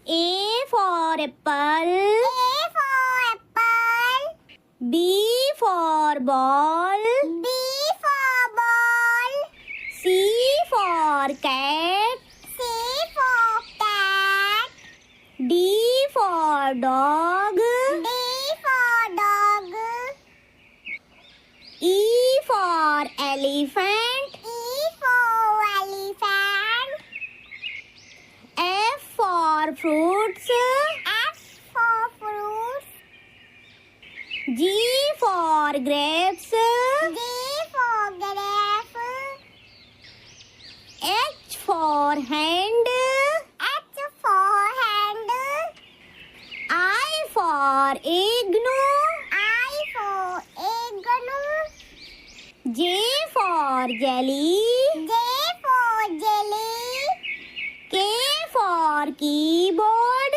A for apple. A for apple. B for ball. B for ball. C for cat. C for cat. D for dog. D for dog. E for elephant. E for elephant. F for fruits. F for fruits. G for grapes. G for grape. H for hand. H for hand. I for igloo. I for igloo. J for jelly. J for jelly. K for keyboard.